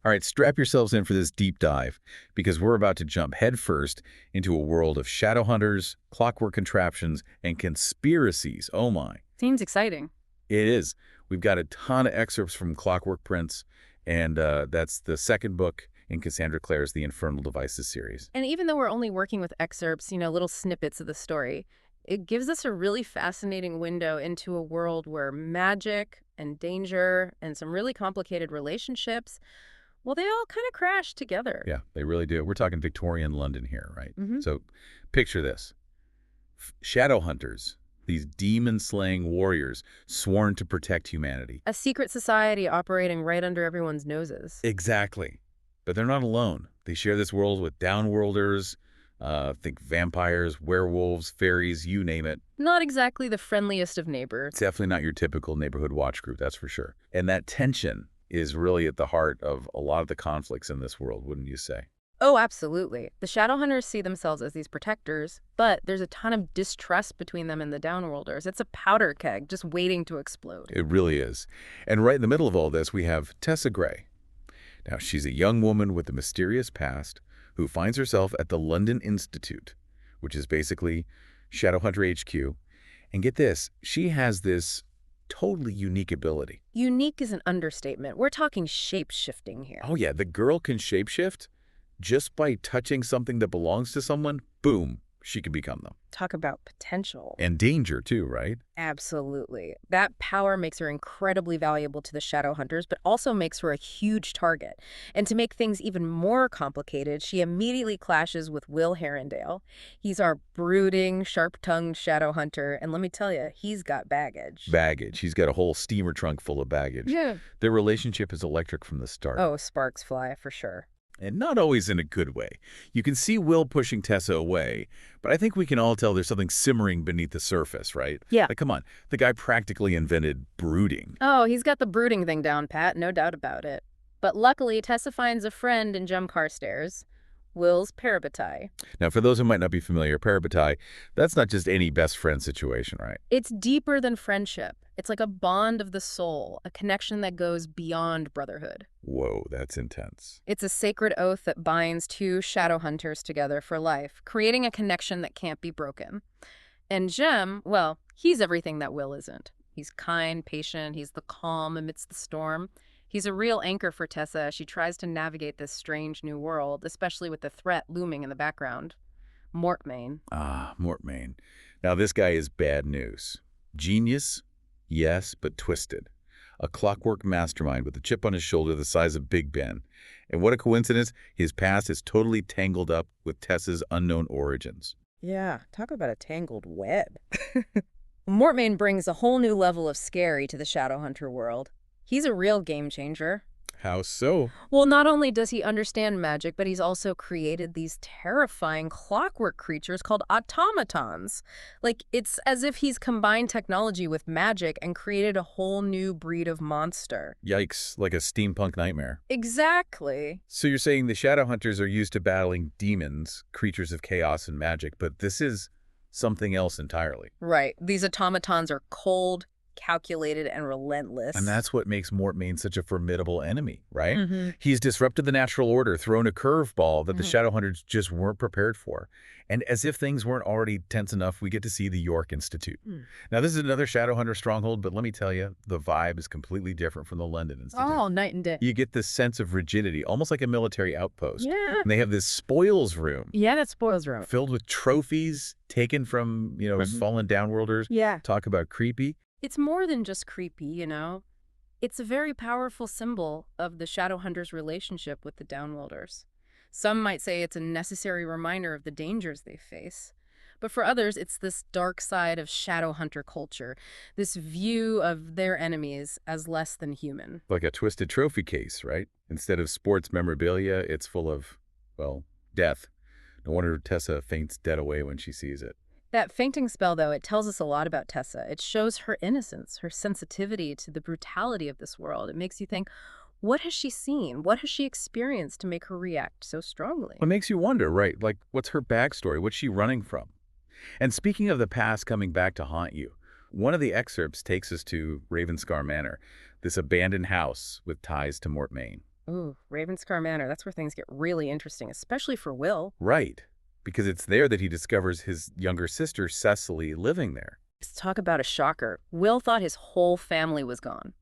All right, strap yourselves in for this deep dive, because we're about to jump headfirst into a world of shadow hunters, clockwork contraptions, and conspiracies. Oh my. Seems exciting. It is. We've got a ton of excerpts from Clockwork Prince, and that's the second book in Cassandra Clare's The Infernal Devices series. And even though we're only working with excerpts, little snippets of the story, it gives us a really fascinating window into a world where magic and danger and some really complicated relationships, well, they all kind of crash together. Yeah, they really do. We're talking Victorian London here, right? Hmm. So picture this. Shadow hunters, these demon-slaying warriors sworn to protect humanity. A secret society operating right under everyone's noses. Exactly. But they're not alone. They share this world with downworlders, think vampires, werewolves, fairies, you name it. Not exactly the friendliest of neighbors. It's definitely not your typical neighborhood watch group, that's for sure. And that tension is really at the heart of a lot of the conflicts in this world, wouldn't you say? Oh, absolutely. The Shadowhunters see themselves as these protectors, but there's a ton of distrust between them and the Downworlders. It's a powder keg just waiting to explode. It really is. And right in the middle of all this, we have Tessa Gray. Now, she's a young woman with a mysterious past who finds herself at the London Institute, which is basically Shadowhunter HQ. And get this, she has this totally unique ability. Unique is an understatement. We're talking shape-shifting here. Oh yeah, the girl can shapeshift just by touching something that belongs to someone. Boom, she can become them. Talk about potential. And danger too, right? Absolutely. That power makes her incredibly valuable to the Shadowhunters, but also makes her a huge target. And to make things even more complicated, she immediately clashes with Will Herondale. He's our brooding, sharp-tongued Shadowhunter, and let me tell you, he's got baggage. Baggage. He's got a whole steamer trunk full of baggage. Yeah. Their relationship is electric from the start. Oh, sparks fly, for sure. And not always in a good way. You can see Will pushing Tessa away, but I think we can all tell there's something simmering beneath the surface, right? Yeah. Like, come on, the guy practically invented brooding. Oh, he's got the brooding thing down pat, no doubt about it. But luckily, Tessa finds a friend in Jem Carstairs, Will's parabatai. Now, for those who might not be familiar, parabatai, that's not just any best friend situation, right? It's deeper than friendship. It's like a bond of the soul, a connection that goes beyond brotherhood. Whoa, that's intense. It's a sacred oath that binds two shadow hunters together for life, creating a connection that can't be broken. And Jem, well, he's everything that Will isn't. He's kind, patient, he's the calm amidst the storm. He's a real anchor for Tessa as she tries to navigate this strange new world, especially with the threat looming in the background. Mortmain. Ah, Mortmain. Now, this guy is bad news. Genius? Yes, but twisted. A clockwork mastermind with a chip on his shoulder the size of Big Ben. And what a coincidence, his past is totally tangled up with Tessa's unknown origins. Yeah, talk about a tangled web. Mortmain brings a whole new level of scary to the Shadowhunter world. He's a real game changer. How so? Well, not only does he understand magic, but he's also created these terrifying clockwork creatures called automatons. Like, it's as if he's combined technology with magic and created a whole new breed of monster. Yikes, like a steampunk nightmare. Exactly. So you're saying the Shadowhunters are used to battling demons, creatures of chaos and magic, but this is something else entirely. Right. These automatons are cold, calculated, and relentless. And that's what makes Mortmain such a formidable enemy, right? Mm-hmm. He's disrupted the natural order, thrown a curveball that the Shadowhunters just weren't prepared for. And as if things weren't already tense enough, we get to see the York Institute. Now, this is another Shadowhunter stronghold, but let me tell you, the vibe is completely different from the London Institute. Oh, night and day. You get this sense of rigidity, almost like a military outpost. Yeah. And they have this spoils room Yeah, that spoils room. filled with trophies taken from, fallen downworlders. Yeah. Talk about creepy. It's more than just creepy, It's a very powerful symbol of the Shadowhunters' relationship with the Downworlders. Some might say it's a necessary reminder of the dangers they face. But for others, it's this dark side of Shadowhunter culture, this view of their enemies as less than human. Like a twisted trophy case, right? Instead of sports memorabilia, it's full of, well, death. No wonder Tessa faints dead away when she sees it. That fainting spell, though, it tells us a lot about Tessa. It shows her innocence, her sensitivity to the brutality of this world. It makes you think, what has she seen? What has she experienced to make her react so strongly? What makes you wonder, right? Like, what's her backstory? What's she running from? And speaking of the past coming back to haunt you, one of the excerpts takes us to Ravenscar Manor, this abandoned house with ties to Mortmain. Ooh, Ravenscar Manor. That's where things get really interesting, especially for Will. Right, because it's there that he discovers his younger sister, Cecily, living there. Let's talk about a shocker. Will thought his whole family was gone.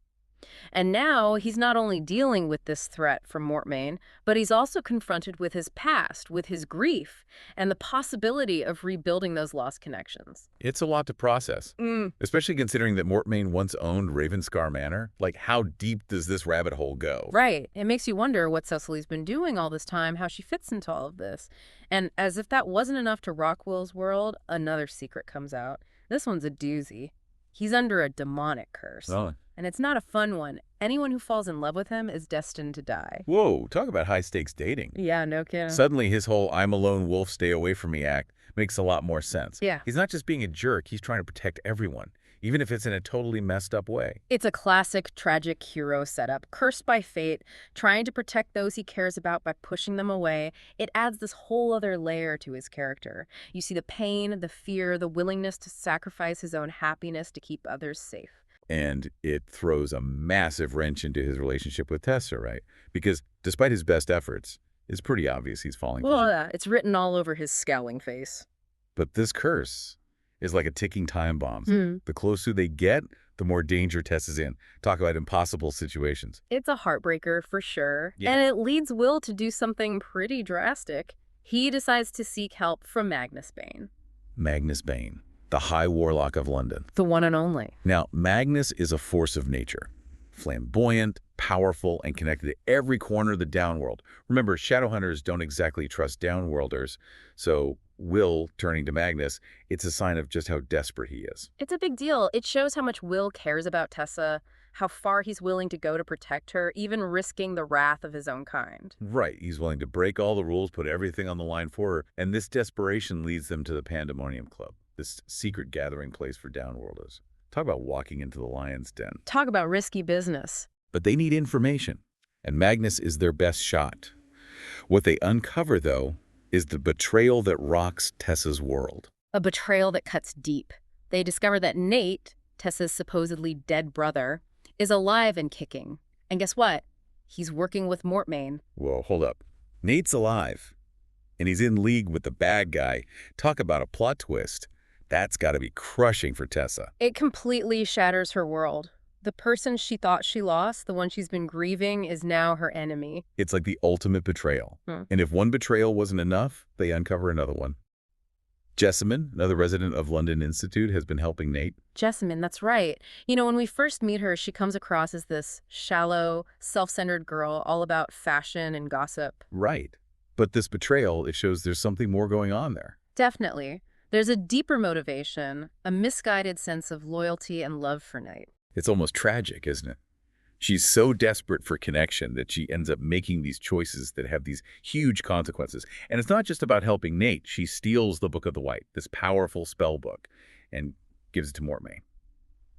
And now he's not only dealing with this threat from Mortmain, but he's also confronted with his past, with his grief, and the possibility of rebuilding those lost connections. It's a lot to process, especially considering that Mortmain once owned Ravenscar Manor. Like, how deep does this rabbit hole go? Right. It makes you wonder what Cecily's been doing all this time, how she fits into all of this. And as if that wasn't enough to rock Will's world, another secret comes out. This one's a doozy. He's under a demonic curse. Oh. And it's not a fun one. Anyone who falls in love with him is destined to die. Whoa, talk about high-stakes dating. Yeah, no kidding. Suddenly, his whole "I'm a lone wolf, stay away from me" act makes a lot more sense. Yeah. He's not just being a jerk, he's trying to protect everyone, even if it's in a totally messed up way. It's a classic tragic hero setup, cursed by fate, trying to protect those he cares about by pushing them away. It adds this whole other layer to his character. You see the pain, the fear, the willingness to sacrifice his own happiness to keep others safe. And it throws a massive wrench into his relationship with Tessa, right? Because despite his best efforts, it's pretty obvious he's falling for Well, her. it's written all over his scowling face. But this curse is like a ticking time bomb. Hmm. The closer they get, the more danger Tess is in. Talk about impossible situations. It's a heartbreaker for sure. Yeah. And it leads Will to do something pretty drastic. He decides to seek help from Magnus Bane. Magnus Bane, the High Warlock of London. The one and only. Now, Magnus is a force of nature. Flamboyant, powerful, and connected to every corner of the Downworld. Remember, Shadowhunters don't exactly trust Downworlders, so Will turning to Magnus, it's a sign of just how desperate he is. It's a big deal. It shows how much Will cares about Tessa, how far he's willing to go to protect her, even risking the wrath of his own kind. Right, he's willing to break all the rules, put everything on the line for her, and this desperation leads them to the Pandemonium Club, this secret gathering place for Downworlders. Talk about walking into the lion's den. Talk about risky business. But they need information, and Magnus is their best shot. What they uncover, though, is the betrayal that rocks Tessa's world. A betrayal that cuts deep. They discover that Nate, Tessa's supposedly dead brother, is alive and kicking. And guess what? He's working with Mortmain. Whoa, hold up. Nate's alive, and he's in league with the bad guy. Talk about a plot twist. That's got to be crushing for Tessa. It completely shatters her world. The person she thought she lost, the one she's been grieving, is now her enemy. It's like the ultimate betrayal. And if one betrayal wasn't enough, they uncover another one. Jessamine, another resident of London Institute, has been helping Nate. Jessamine, that's right. You know, when we first meet her, she comes across as this shallow, self-centered girl, all about fashion and gossip. Right. But this betrayal, it shows there's something more going on there. Definitely. There's a deeper motivation, a misguided sense of loyalty and love for Nate. It's almost tragic, isn't it? She's so desperate for connection that she ends up making these choices that have these huge consequences. And it's not just about helping Nate. She steals the Book of the White, this powerful spell book, and gives it to Mortmain.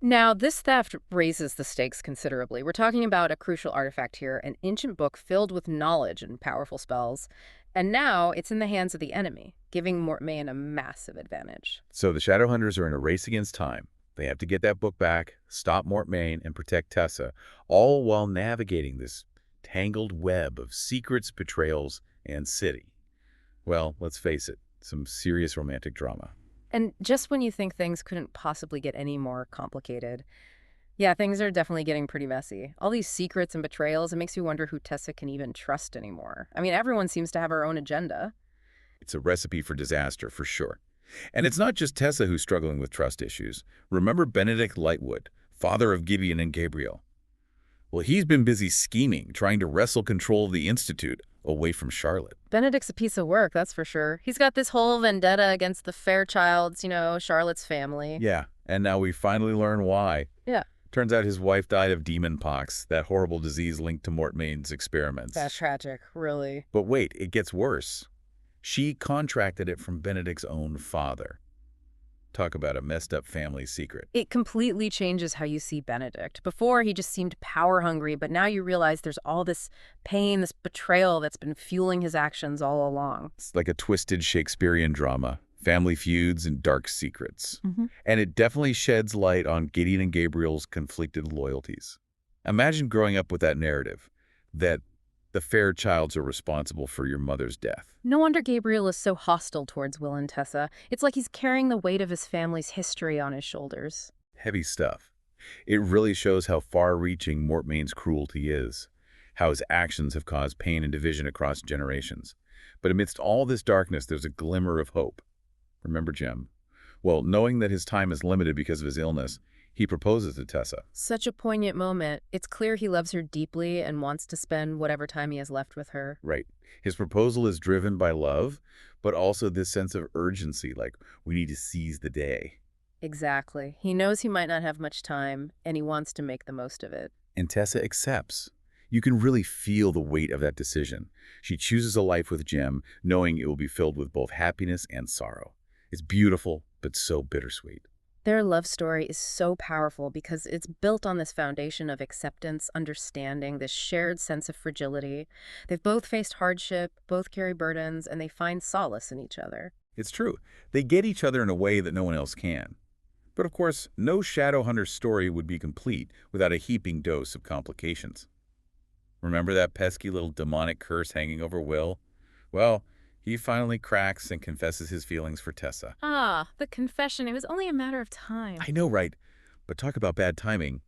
Now, this theft raises the stakes considerably. We're talking about a crucial artifact here, an ancient book filled with knowledge and powerful spells. And now it's in the hands of the enemy, giving Mortmain a massive advantage. So the Shadowhunters are in a race against time. They have to get that book back, stop Mortmain, and protect Tessa, all while navigating this tangled web of secrets, betrayals, and city. Well, let's face it, some serious romantic drama. And just when you think things couldn't possibly get any more complicated, yeah, things are definitely getting pretty messy. All these secrets and betrayals, it makes you wonder who Tessa can even trust anymore. I mean, everyone seems to have her own agenda. It's a recipe for disaster, for sure. And it's not just Tessa who's struggling with trust issues. Remember Benedict Lightwood, father of Gibeon and Gabriel? Well, he's been busy scheming, trying to wrestle control of the Institute away from Charlotte. Benedict's a piece of work, that's for sure. He's got this whole vendetta against the Fairchilds, Charlotte's family. Yeah, and now we finally learn why. Yeah. Turns out his wife died of demon pox, that horrible disease linked to Mortmain's experiments. That's tragic, really. But wait, it gets worse. She contracted it from Benedict's own father. Talk about a messed up family secret. It completely changes how you see Benedict. Before, he just seemed power hungry, but now you realize there's all this pain, this betrayal that's been fueling his actions all along. It's like a twisted Shakespearean drama, family feuds and dark secrets. And it definitely sheds light on Gideon and Gabriel's conflicted loyalties. Imagine growing up with that narrative, that The Fairchilds are responsible for your mother's death. No wonder Gabriel is so hostile towards Will and Tessa. It's like he's carrying the weight of his family's history on his shoulders. Heavy stuff. It really shows how far-reaching Mortmain's cruelty is, how his actions have caused pain and division across generations. But amidst all this darkness, there's a glimmer of hope. Remember Jem? Well, knowing that his time is limited because of his illness, he proposes to Tessa. Such a poignant moment. It's clear he loves her deeply and wants to spend whatever time he has left with her. Right. His proposal is driven by love, but also this sense of urgency, like we need to seize the day. Exactly. He knows he might not have much time, and he wants to make the most of it. And Tessa accepts. You can really feel the weight of that decision. She chooses a life with Jem, knowing it will be filled with both happiness and sorrow. It's beautiful, but so bittersweet. Their love story is so powerful because it's built on this foundation of acceptance, understanding, this shared sense of fragility. They've both faced hardship, both carry burdens, and they find solace in each other. It's true. They get each other in a way that no one else can. But of course, no Shadowhunter story would be complete without a heaping dose of complications. Remember that pesky little demonic curse hanging over Will? Well, he finally cracks and confesses his feelings for Tessa. Ah, the confession. It was only a matter of time. I know, right? But talk about bad timing.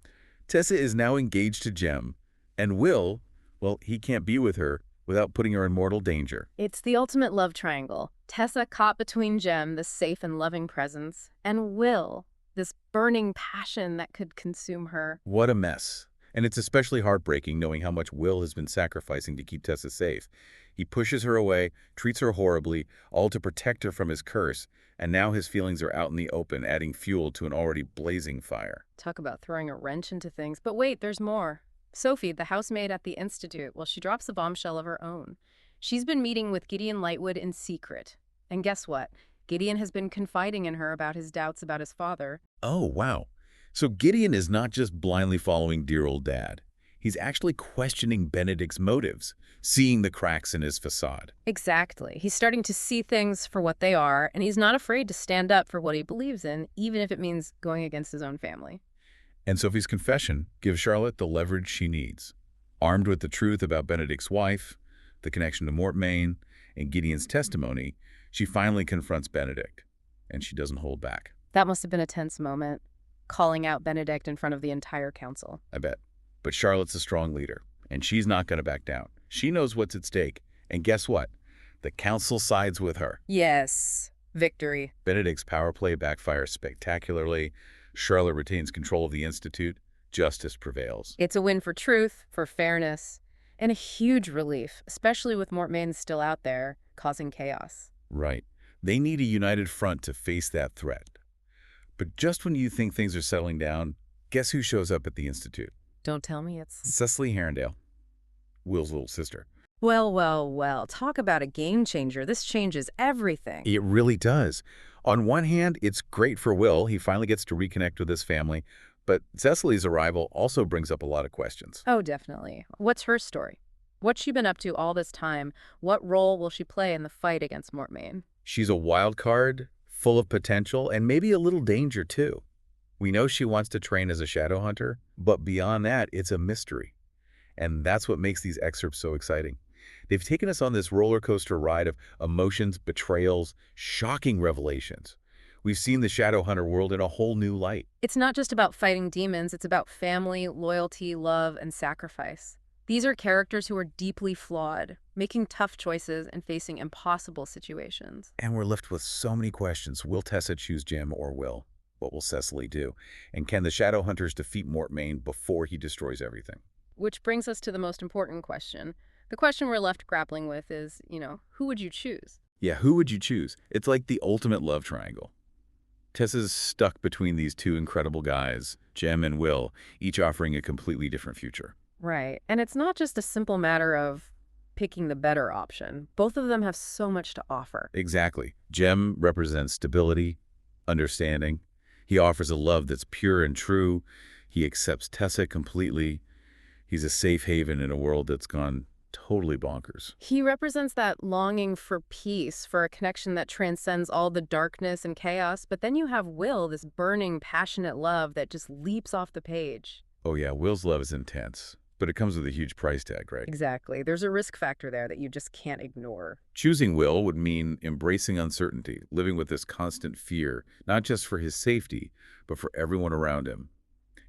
Tessa is now engaged to Jem, and Will, well, he can't be with her without putting her in mortal danger. It's the ultimate love triangle. Tessa caught between Jem, this safe and loving presence, and Will, this burning passion that could consume her. What a mess. And it's especially heartbreaking knowing how much Will has been sacrificing to keep Tessa safe. He pushes her away, treats her horribly, all to protect her from his curse, and now his feelings are out in the open, adding fuel to an already blazing fire. Talk about throwing a wrench into things. But wait, there's more. Sophie, the housemaid at the Institute, well, she drops a bombshell of her own. She's been meeting with Gideon Lightwood in secret. And guess what? Gideon has been confiding in her about his doubts about his father. Oh, wow. So Gideon is not just blindly following dear old dad. He's actually questioning Benedict's motives, seeing the cracks in his facade. Exactly. He's starting to see things for what they are, and he's not afraid to stand up for what he believes in, even if it means going against his own family. And Sophie's confession gives Charlotte the leverage she needs. Armed with the truth about Benedict's wife, the connection to Mortmain, and Gideon's testimony, she finally confronts Benedict, and she doesn't hold back. That must have been a tense moment, calling out Benedict in front of the entire council. I bet. But Charlotte's a strong leader, and she's not going to back down. She knows what's at stake, and guess what? The council sides with her. Yes, victory. Benedict's power play backfires spectacularly. Charlotte retains control of the Institute. Justice prevails. It's a win for truth, for fairness, and a huge relief, especially with Mortmain still out there, causing chaos. Right. They need a united front to face that threat. But just when you think things are settling down, guess who shows up at the Institute? Don't tell me it's... Cecily Herondale, Will's little sister. Well, well, well. Talk about a game changer. This changes everything. It really does. On one hand, it's great for Will. He finally gets to reconnect with his family. But Cecily's arrival also brings up a lot of questions. Oh, definitely. What's her story? What's she been up to all this time? What role will she play in the fight against Mortmain? She's a wild card, full of potential, and maybe a little danger, too. We know she wants to train as a Shadowhunter, but beyond that, it's a mystery. And that's what makes these excerpts so exciting. They've taken us on this roller coaster ride of emotions, betrayals, shocking revelations. We've seen the Shadowhunter world in a whole new light. It's not just about fighting demons, it's about family, loyalty, love, and sacrifice. These are characters who are deeply flawed, making tough choices and facing impossible situations. And we're left with so many questions. Will Tessa choose Jem or Will? What will Cecily do? And can the Shadowhunters defeat Mortmain before he destroys everything? Which brings us to the most important question. The question we're left grappling with is, who would you choose? Yeah, who would you choose? It's like the ultimate love triangle. Tessa's stuck between these two incredible guys, Jem and Will, each offering a completely different future. Right. And it's not just a simple matter of picking the better option. Both of them have so much to offer. Exactly. Jem represents stability, understanding. He offers a love that's pure and true. He accepts Tessa completely. He's a safe haven in a world that's gone totally bonkers. He represents that longing for peace, for a connection that transcends all the darkness and chaos. But then you have Will, this burning, passionate love that just leaps off the page. Oh yeah, Will's love is intense, But it comes with a huge price tag, right? Exactly. There's a risk factor there that you just can't ignore. Choosing Will would mean embracing uncertainty, living with this constant fear, not just for his safety, but for everyone around him.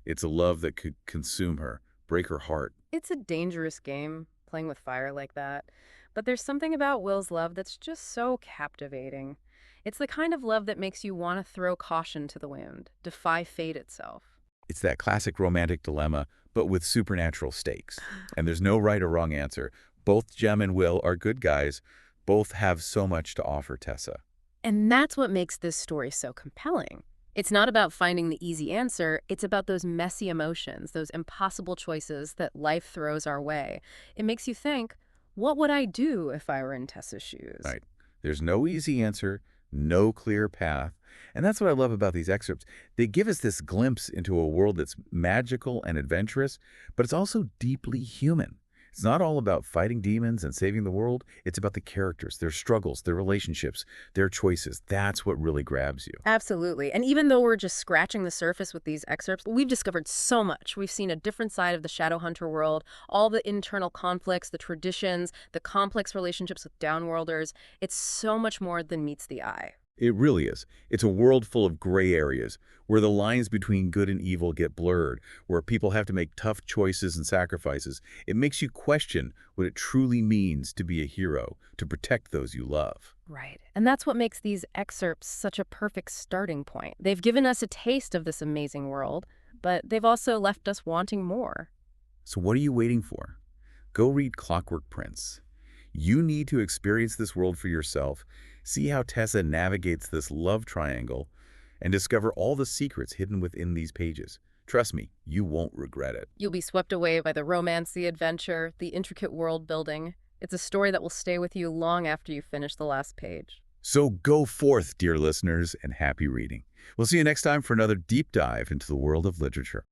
It's a love that could consume her, break her heart. It's a dangerous game, playing with fire like that. But there's something about Will's love that's just so captivating. It's the kind of love that makes you want to throw caution to the wind, defy fate itself. It's that classic romantic dilemma, but with supernatural stakes. And there's no right or wrong answer. Both Jem and Will are good guys. Both have so much to offer Tessa. And that's what makes this story so compelling. It's not about finding the easy answer, it's about those messy emotions, those impossible choices that life throws our way. It makes you think, what would I do if I were in Tessa's shoes? Right. There's no easy answer, no clear path. And that's what I love about these excerpts. They give us this glimpse into a world that's magical and adventurous, but it's also deeply human. It's not all about fighting demons and saving the world. It's about the characters, their struggles, their relationships, their choices. That's what really grabs you. Absolutely. And even though we're just scratching the surface with these excerpts, we've discovered so much. We've seen a different side of the Shadowhunter world, all the internal conflicts, the traditions, the complex relationships with downworlders. It's so much more than meets the eye. It really is. It's a world full of gray areas, where the lines between good and evil get blurred, where people have to make tough choices and sacrifices. It makes you question what it truly means to be a hero, to protect those you love. Right. And that's what makes these excerpts such a perfect starting point. They've given us a taste of this amazing world, but they've also left us wanting more. So what are you waiting for? Go read Clockwork Prince. You need to experience this world for yourself, see how Tessa navigates this love triangle, and discover all the secrets hidden within these pages. Trust me, you won't regret it. You'll be swept away by the romance, the adventure, the intricate world building. It's a story that will stay with you long after you finish the last page. So go forth, dear listeners, and happy reading. We'll see you next time for another deep dive into the world of literature.